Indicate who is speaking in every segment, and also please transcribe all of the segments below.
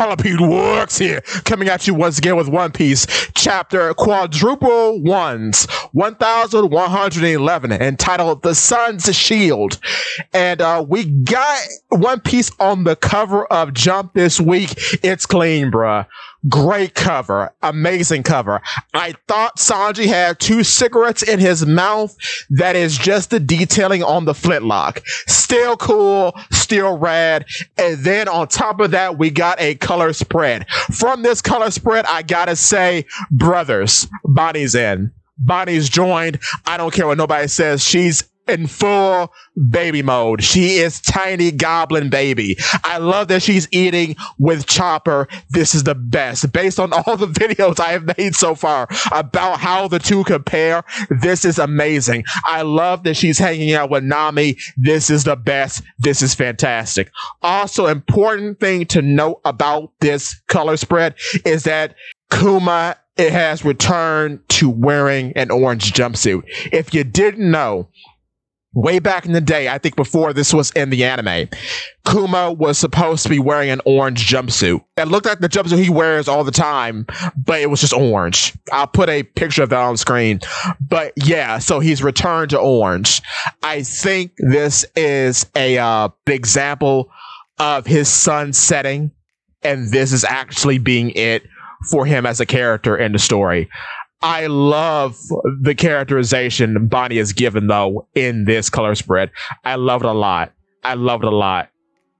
Speaker 1: Jalapeno works here, coming at you once again with One Piece chapter quadruple ones, 1111, entitled The Sun's Shield. And we got One Piece on the cover of Jump this week. It's clean, bruh. Great cover. Amazing cover. I thought Sanji had 2 cigarettes in his mouth. That is just the detailing on the flintlock. Still cool, still rad. And then on top of that, we got a color spread. From this color spread, I gotta say, brothers, Bonnie's in. Bonnie's joined. I don't care what nobody says. She's in full baby mode. She is tiny goblin baby. I love that she's eating with Chopper. This is the best. Based on all the videos I have made so far about how the two compare, this is amazing. I love that she's hanging out with Nami. This is the best. This is fantastic. Also, important thing to note about this color spread is that Kuma, it has returned to wearing an orange jumpsuit. If you didn't know, way back in the day, I think before this was in the anime, Kuma was supposed to be wearing an orange jumpsuit. It looked like the jumpsuit he wears all the time, but it was just orange. I'll put a picture of that on screen. But yeah, so he's returned to orange. I think this is a example of his sun setting, and this is actually being it for him as a character in the story. I love the characterization Bonnie is given, though, in this color spread. I love it a lot. I love it a lot.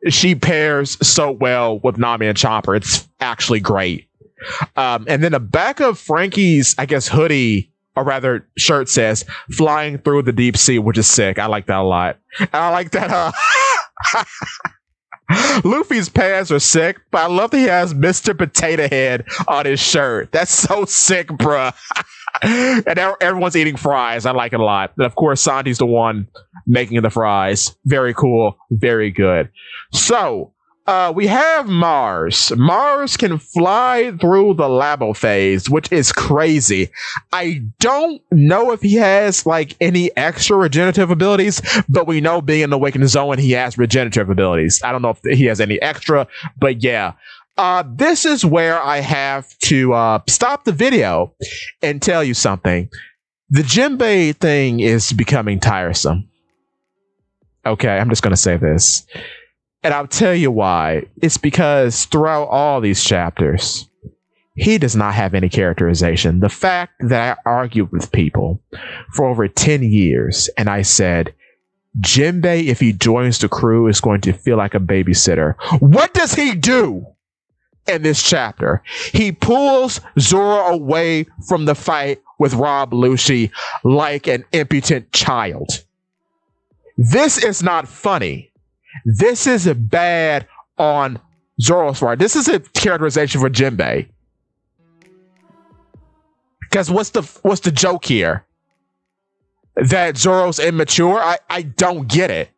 Speaker 1: She pairs so well with Nami and Chopper. It's actually great. And then the back of Frankie's, I guess, hoodie, or rather shirt says, "Flying through the deep sea," which is sick. I like that a lot. And I like that, Luffy's pants are sick, but I love that he has Mr. Potato Head on his shirt. That's so sick, bruh. And everyone's eating fries. I like it a lot. And of course, Sanji's the one making the fries. Very cool. Very good. So, we have Mars. Mars can fly through the Labo phase, which is crazy. I don't know if he has like any extra regenerative abilities, but we know being in the Awakened Zone, he has regenerative abilities. I don't know if he has any extra, but yeah. This is where I have to stop the video and tell you something. The Jinbei thing is becoming tiresome. Okay, I'm just going to say this. And I'll tell you why. It's because throughout all these chapters, he does not have any characterization. The fact that I argued with people for over 10 years and I said, Jinbei, if he joins the crew, is going to feel like a babysitter. What does he do in this chapter? He pulls Zoro away from the fight with Rob Lucci like an impotent child. This is not funny. This is bad on Zoro's part. This is a characterization for Jinbei. Because what's the joke here? That Zoro's immature? I don't get it.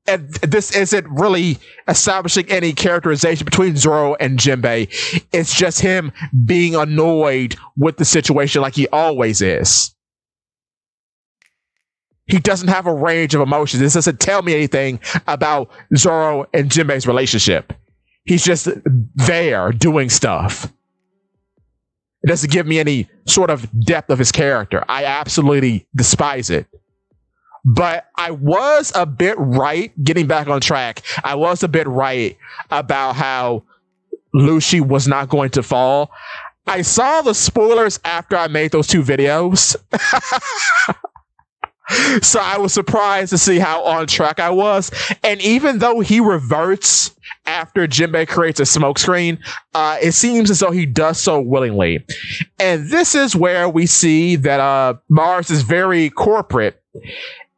Speaker 1: And this isn't really establishing any characterization between Zoro and Jinbei. It's just him being annoyed with the situation like he always is. He doesn't have a range of emotions. This doesn't tell me anything about Zoro and Jinbei's relationship. He's just there doing stuff. It doesn't give me any sort of depth of his character. I absolutely despise it. But I was a bit right, getting back on track, I was a bit right about how Lucci was not going to fall. I saw the spoilers after I made those 2 videos. So I was surprised to see how on track I was. And even though he reverts after Jinbei creates a smokescreen, it seems as though he does so willingly. And this is where we see that Mars is very corporate.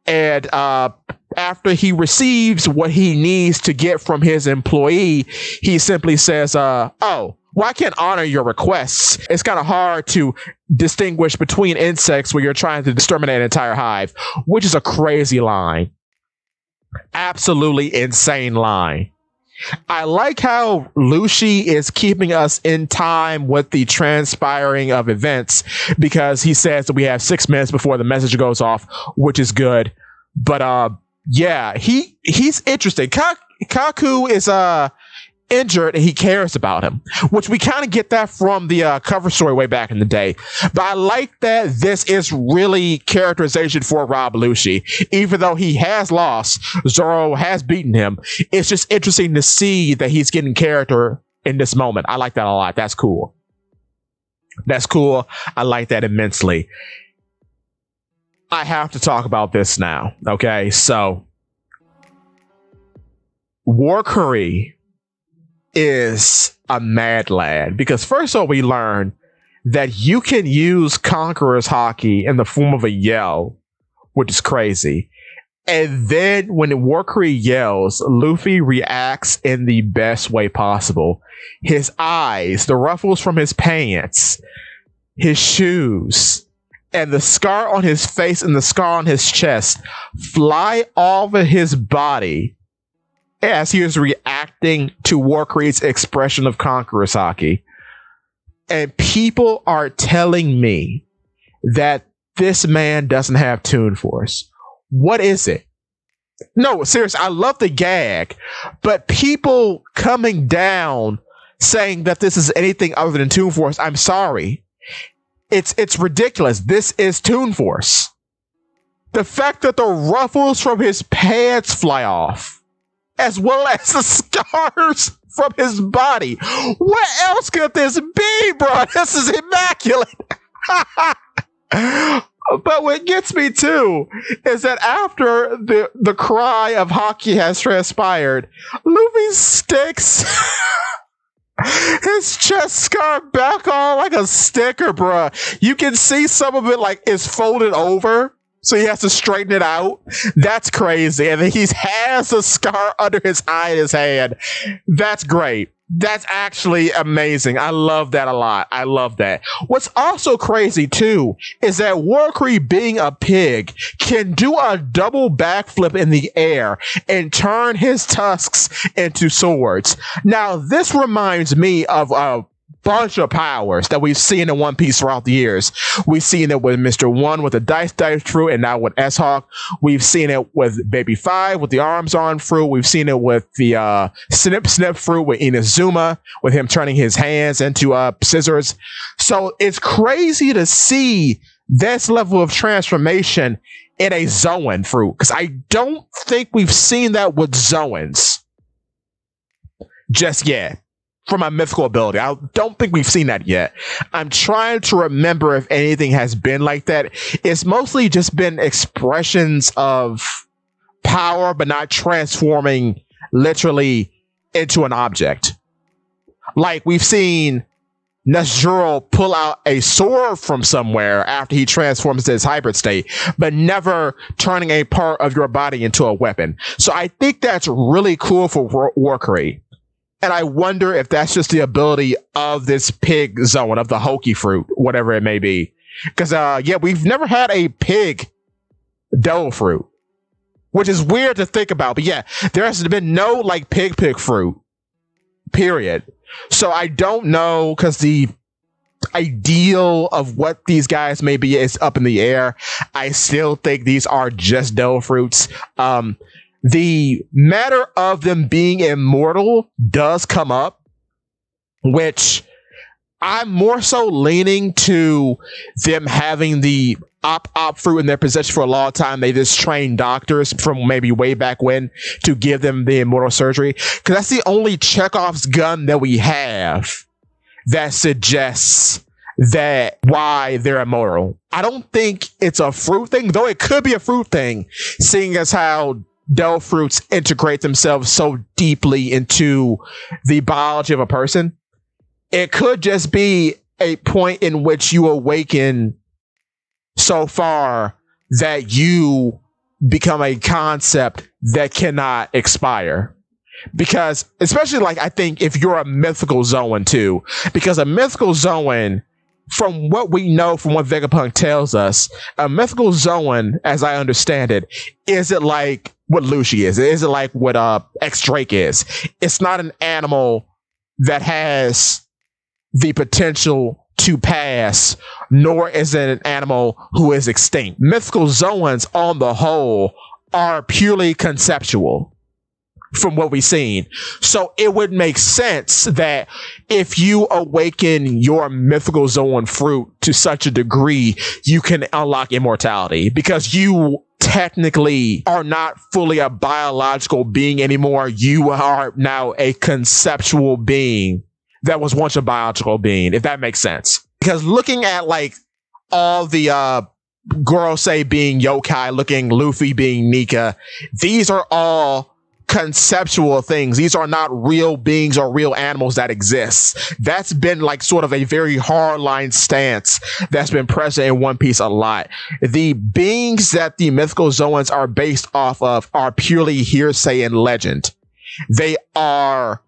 Speaker 1: And after he receives what he needs to get from his employee, he simply says, oh, well, I can't honor your requests. It's kind of hard to distinguish between insects when you're trying to exterminate an entire hive, which is a crazy line. Absolutely insane line. I like how Lucci is keeping us in time with the transpiring of events, because he says that we have 6 minutes before the message goes off, which is good. But yeah, he's interesting. Kaku is injured and he cares about him, which we kind of get that from the cover story way back in the day. But I like that this is really characterization for Rob Belushi. Even though he has lost, Zoro has beaten him, it's just interesting to see that he's getting character in this moment. I like that a lot. That's cool. That's cool. I like that immensely. I have to talk about this now. Okay, so War Curry is a mad lad because first of all, we learn that you can use Conqueror's Haki in the form of a yell, which is crazy. And then when War Curry yells, Luffy reacts in the best way possible. His eyes, the ruffles from his pants, his shoes, and the scar on his face and the scar on his chest fly over his body as he was reacting to War Curry's expression of Conqueror's Haki. And people are telling me that this man doesn't have Toon Force. What is it? No, seriously, I love the gag, but people coming down saying that this is anything other than Toon Force, I'm sorry. It's ridiculous. This is Toon Force. The fact that the ruffles from his pants fly off, as well as the scars from his body. What else could this be, bro? This is immaculate. But what gets me too is that after the cry of Haki has transpired, Luffy sticks his chest scar back on like a sticker, bruh. You can see some of it like is folded over, so he has to straighten it out. That's crazy. And then he has a scar under his eye in his hand. That's great. That's actually amazing. I love that a lot. I love that. What's also crazy too is that War Curry, being a pig, can do a double backflip in the air and turn his tusks into swords. Now, this reminds me of a bunch of powers that we've seen in One Piece throughout the years. We've seen it with Mr. One with the dice fruit, and now with S-Hawk. We've seen it with Baby Five with the arms on fruit. We've seen it with the snip fruit with Inazuma, with him turning his hands into scissors. So it's crazy to see this level of transformation in a Zoan fruit, because I don't think we've seen that with Zoans just yet. From my mythical ability, I don't think we've seen that yet. I'm trying to remember if anything has been like that. It's mostly just been expressions of power, but not transforming literally into an object. Like we've seen Nesjuro pull out a sword from somewhere after he transforms to his hybrid state, but never turning a part of your body into a weapon. So I think that's really cool for War Curry. And I wonder if that's just the ability of this pig zone, of the Hoki fruit, whatever it may be. Because, yeah, we've never had a pig devil fruit, which is weird to think about. But yeah, there has been no, like, pig fruit, period. So I don't know, because the ideal of what these guys may be is up in the air. I still think these are just devil fruits. The matter of them being immortal does come up, which I'm more so leaning to them having the op fruit in their possession for a long time. They just train doctors from maybe way back when to give them the immortal surgery, because that's the only Chekhov's gun that we have that suggests that why they're immortal. I don't think it's a fruit thing, though it could be a fruit thing, seeing as how Devil fruits integrate themselves so deeply into the biology of a person. It could just be a point in which you awaken so far that you become a concept that cannot expire. Because, especially like, I think if you're a mythical Zoan too, because a mythical Zoan, from what we know, from what Vegapunk tells us, a mythical Zoan, as I understand it, isn't like what Lucy is. It isn't like what X-Drake is. It's not an animal that has the potential to pass, nor is it an animal who is extinct. Mythical Zoans, on the whole, are purely conceptual. from what we've seen. So it would make sense that if you awaken your mythical zone fruit to such a degree, you can unlock immortality, because you technically are not fully a biological being anymore. You are now a conceptual being that was once a biological being, if that makes sense. Because looking at like all the Gorosei being yokai, looking Luffy being Nika, these are all conceptual things. These are not real beings or real animals that exist. That's been like sort of a very hardline stance that's been present in One Piece a lot. The beings that the mythical Zoans are based off of are purely hearsay and legend. They are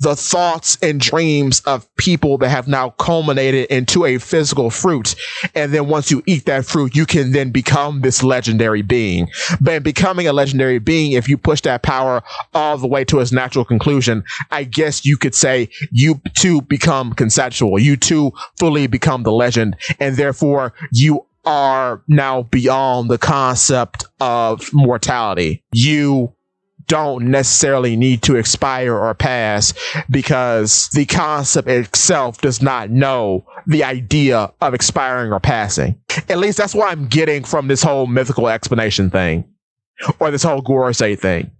Speaker 1: the thoughts and dreams of people that have now culminated into a physical fruit. And then once you eat that fruit, you can then become this legendary being. But in becoming a legendary being, if you push that power all the way to its natural conclusion, I guess you could say you too become conceptual. You too fully become the legend. And therefore you are now beyond the concept of mortality. You don't necessarily need to expire or pass, because the concept itself does not know the idea of expiring or passing. At least that's what I'm getting from this whole mythical explanation thing, or this whole Gorosei thing,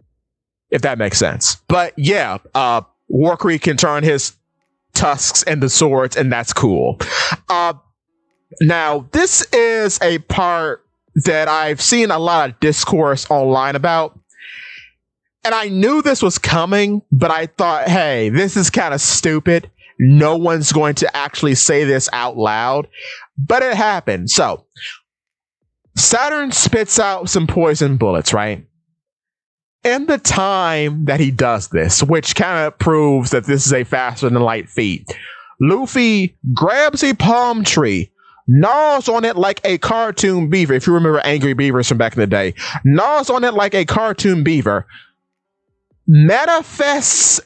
Speaker 1: if that makes sense. But yeah, Warcree can turn his tusks into swords, and that's cool. Now, this is a part that I've seen a lot of discourse online about. And I knew this was coming, but I thought, hey, this is kind of stupid. No one's going to actually say this out loud. But it happened. So, Saturn spits out some poison bullets, right? In the time that he does this, which kind of proves that this is a faster than light feat, Luffy grabs a palm tree, gnaws on it like a cartoon beaver. If you remember Angry Beavers from back in the day, gnaws on it like a cartoon beaver, manifests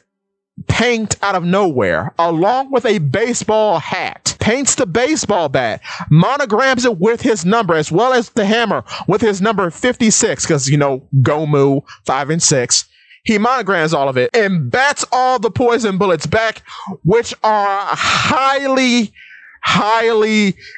Speaker 1: paint out of nowhere along with a baseball hat, paints the baseball bat, monograms it with his number as well as the hammer with his number 56, because, you know, Gomu 5 and 6. He monograms all of it and bats all the poison bullets back, which are highly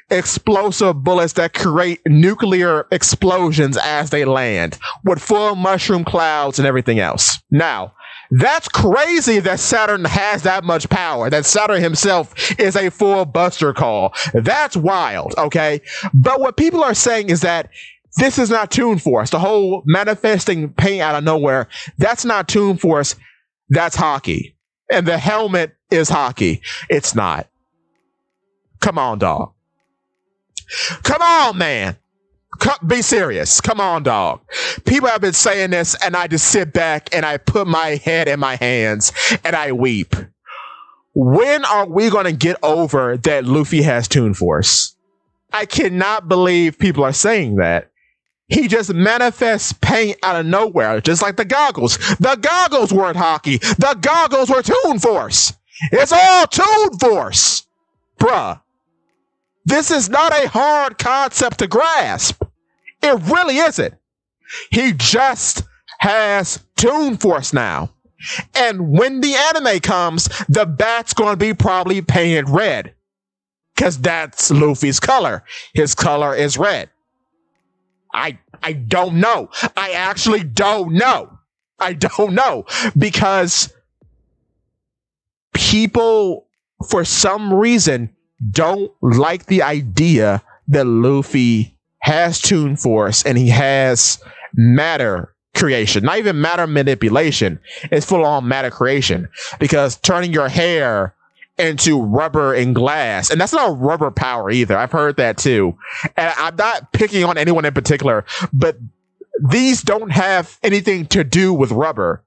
Speaker 1: explosive bullets that create nuclear explosions as they land, with full mushroom clouds and everything else. Now, that's crazy that Saturn has that much power, that Saturn himself is a full Buster Call. That's wild, okay? But what people are saying is that this is not Toon Force. The whole manifesting paint out of nowhere, that's not Toon Force, that's Haki. And the helmet is Haki. It's not. Come on, dog. Come on, man. Be serious. Come on, dog. People have been saying this, and I just sit back and I put my head in my hands and I weep. When are we going to get over that Luffy has Toon Force? I cannot believe people are saying that. He just manifests paint out of nowhere, just like the goggles. The goggles weren't Haki. The goggles were Toon Force. It's all Toon Force. Bruh. This is not a hard concept to grasp. It really isn't. He just has Toon Force now. And when the anime comes, the bat's going to be probably painted red, because that's Luffy's color. His color is red. I don't know. I actually don't know. I don't know, because people, for some reason, don't like the idea that Luffy has Toon Force and he has matter creation. Not even matter manipulation. It's full on matter creation, because turning your hair into rubber and glass, and that's not rubber power either. I've heard that too. And I'm not picking on anyone in particular, but these don't have anything to do with rubber.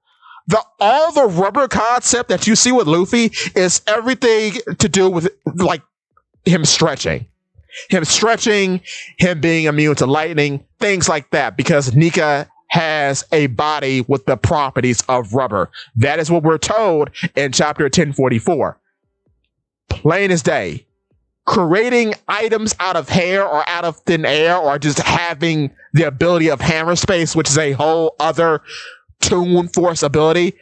Speaker 1: All the rubber concept that you see with Luffy is everything to do with, like, him stretching, him being immune to lightning, things like that, because Nika has a body with the properties of rubber. That is what we're told in chapter 1044. Plain as day. Creating items out of hair or out of thin air, or just having the ability of hammer space, which is a whole other Toon Force ability,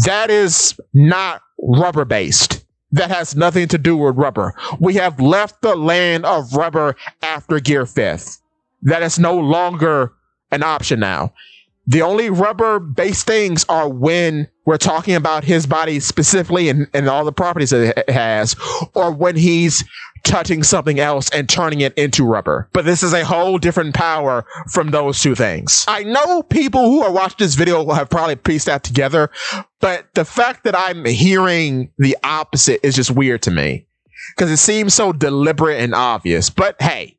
Speaker 1: that is not rubber based. That has nothing to do with rubber. We have left the land of rubber after Gear 5th. That is no longer an option now. The only rubber-based things are when we're talking about his body specifically and all the properties that it has, or when he's touching something else and turning it into rubber. But this is a whole different power from those two things. I know people who are watching this video have probably pieced that together, but the fact that I'm hearing the opposite is just weird to me, because it seems so deliberate and obvious. But hey,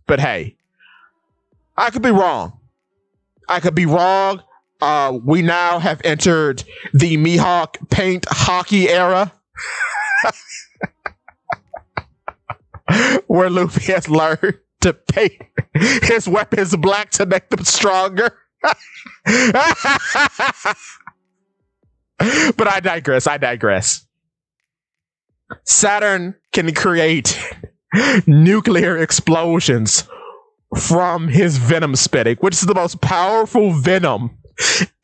Speaker 1: I could be wrong. We now have entered the Mihawk paint hockey era, where Luffy has learned to paint his weapons black to make them stronger. But I digress. Saturn can create nuclear explosions from his venom spitting, which is the most powerful venom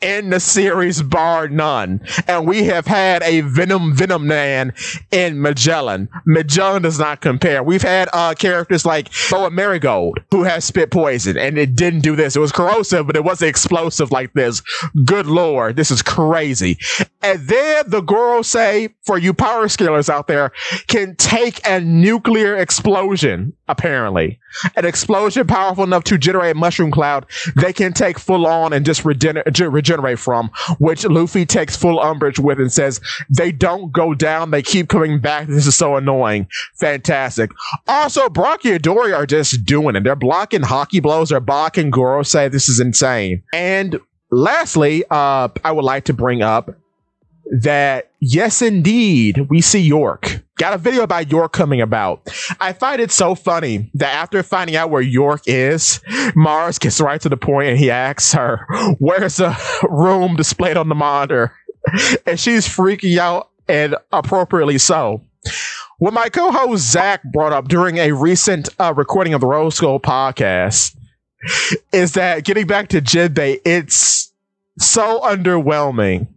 Speaker 1: in the series, bar none. And we have had a Venom Man in Magellan. Magellan does not compare. We've had characters like Boa Marigold, who has spit poison, and it didn't do this. It was corrosive, but it wasn't explosive like this. Good lord, this is crazy. And then the Gorosei, for you power scalers out there, can take a nuclear explosion, apparently. An explosion powerful enough to generate a mushroom cloud they can take full on and just regenerate from, which Luffy takes full umbrage with and says, they don't go down, they keep coming back. This is so annoying. Fantastic. Also, Brocky and Dory are just doing it. They're blocking hockey blows, they're blocking Gorosei. This is insane. And lastly, I would like to bring up that, yes, indeed, we see York. Got a video about York coming about. I find it so funny that after finding out where York is, Mars gets right to the point and he asks her, where's the room displayed on the monitor? And she's freaking out, and appropriately so. What my co-host Zach brought up during a recent recording of the Rose Skull podcast is that, getting back to Jinbei, it's so underwhelming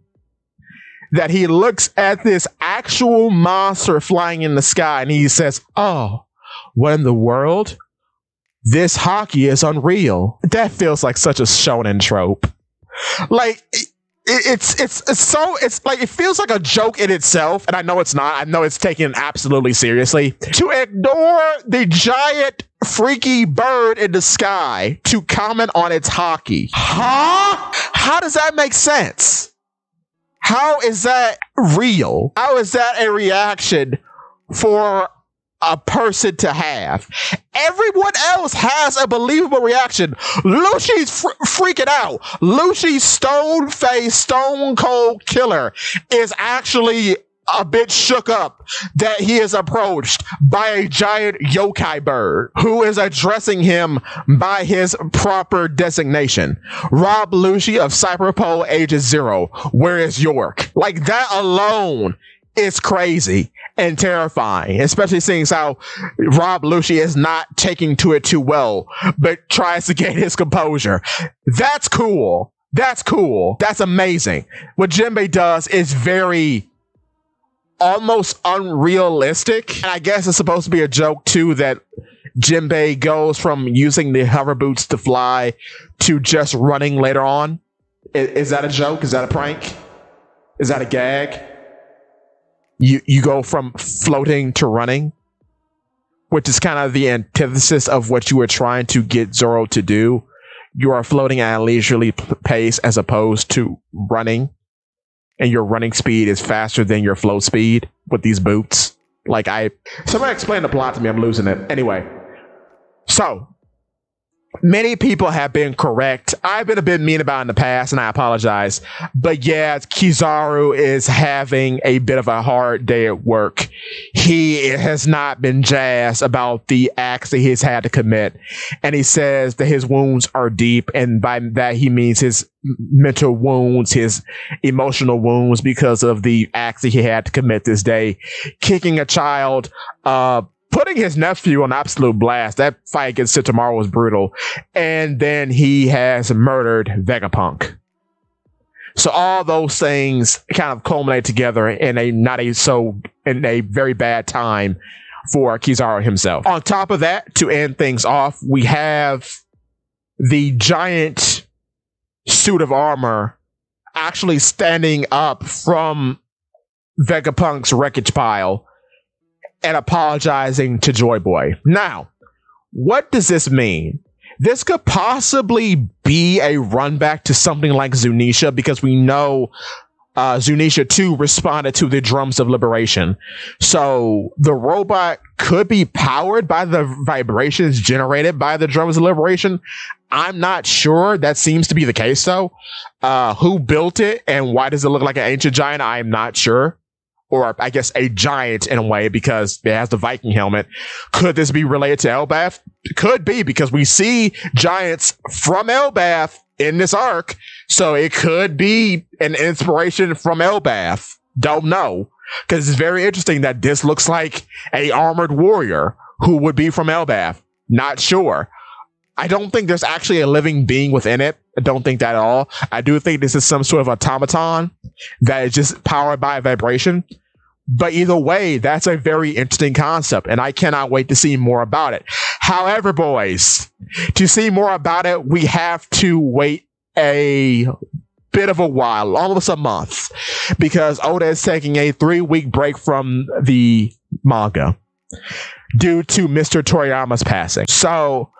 Speaker 1: that he looks at this actual monster flying in the sky and he says, oh, what in the world? This hockey is unreal. That feels like such a shonen trope. Like, it's like, it feels like a joke in itself, and I know it's not. I know it's taken absolutely seriously. To ignore the giant freaky bird in the sky to comment on its hockey. Huh? How does that make sense? How is that real? How is that a reaction for a person to have? Everyone else has a believable reaction. Lucci's freaking out. Lucci's stone-faced, stone-cold killer is actually a bit shook up that he is approached by a giant yokai bird who is addressing him by his proper designation. Rob Lucci of Cyberpole Ages 0. Where is York? Like, that alone is crazy and terrifying, especially seeing how Rob Lucci is not taking to it too well, but tries to gain his composure. That's cool. That's cool. That's amazing. What Jinbei does is very almost unrealistic. And I guess it's supposed to be a joke too, that Jinbei goes from using the hover boots to fly to just running later on. Is that a joke? Is that a prank? Is that a gag? You go from floating to running, which is kind of the antithesis of what you were trying to get Zoro to do. You are floating at a leisurely pace as opposed to running. And your running speed is faster than your flow speed with these boots. Somebody explain the plot to me. I'm losing it. Anyway, so many people have been correct. I've been a bit mean about it in the past, and I apologize. But yeah, Kizaru is having a bit of a hard day at work. He has not been jazzed about the acts that he's had to commit. And he says that his wounds are deep. And by that, he means his mental wounds, his emotional wounds, because of the acts that he had to commit this day. Kicking a child, putting his nephew on absolute blast. That fight against Sitomaru was brutal. And then he has murdered Vegapunk. So all those things kind of culminate together in a very bad time for Kizaru himself. On top of that, to end things off, we have the giant suit of armor actually standing up from Vegapunk's wreckage pile and apologizing to Joy Boy. Now, what does this mean? This could possibly be a run back to something like Zunisha, because we know Zunisha 2 responded to the drums of liberation. So the robot could be powered by the vibrations generated by the drums of liberation. I'm not sure. That seems to be the case, though. Who built it and why does it look like an ancient giant? I'm not sure. Or I guess a giant in a way, because it has the Viking helmet. Could this be related to Elbath? Could be, because we see giants from Elbath in this arc. So it could be an inspiration from Elbath. Don't know. Because it's very interesting that this looks like a armored warrior who would be from Elbath. Not sure. I don't think there's actually a living being within it. I don't think that at all. I do think this is some sort of automaton that is just powered by vibration. But either way, that's a very interesting concept, and I cannot wait to see more about it. However, boys, to see more about it, we have to wait a bit of a while, almost a month, because Oda is taking a 3-week break from the manga due to Mr. Toriyama's passing. So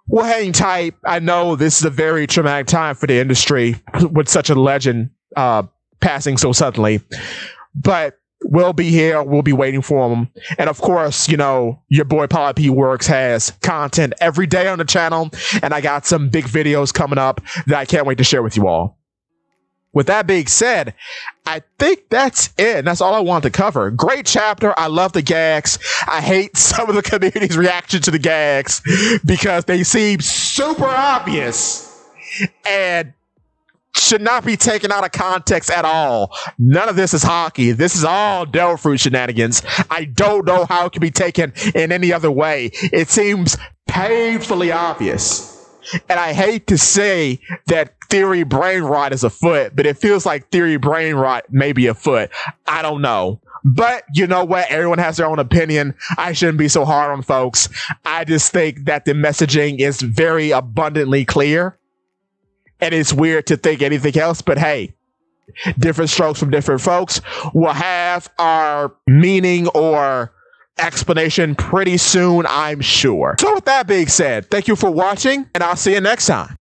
Speaker 1: we'll hang tight. I know this is a very traumatic time for the industry with such a legend passing so suddenly, but we'll be here. We'll be waiting for him. And of course, you know, your boy Poly P Works has content every day on the channel, and I got some big videos coming up that I can't wait to share with you all. With that being said, I think that's it. And that's all I wanted to cover. Great chapter. I love the gags. I hate some of the community's reaction to the gags because they seem super obvious and should not be taken out of context at all. None of this is hockey. This is all Devil Fruit shenanigans. I don't know how it can be taken in any other way. It seems painfully obvious. And I hate to say that Theory Brain Rot is afoot, but it feels like Theory Brain Rot may be afoot. I don't know. But you know what? Everyone has their own opinion. I shouldn't be so hard on folks. I just think that the messaging is very abundantly clear. And it's weird to think anything else, but hey, different strokes from different folks. We'll have our meaning or explanation pretty soon, I'm sure. So with that being said, thank you for watching, and I'll see you next time.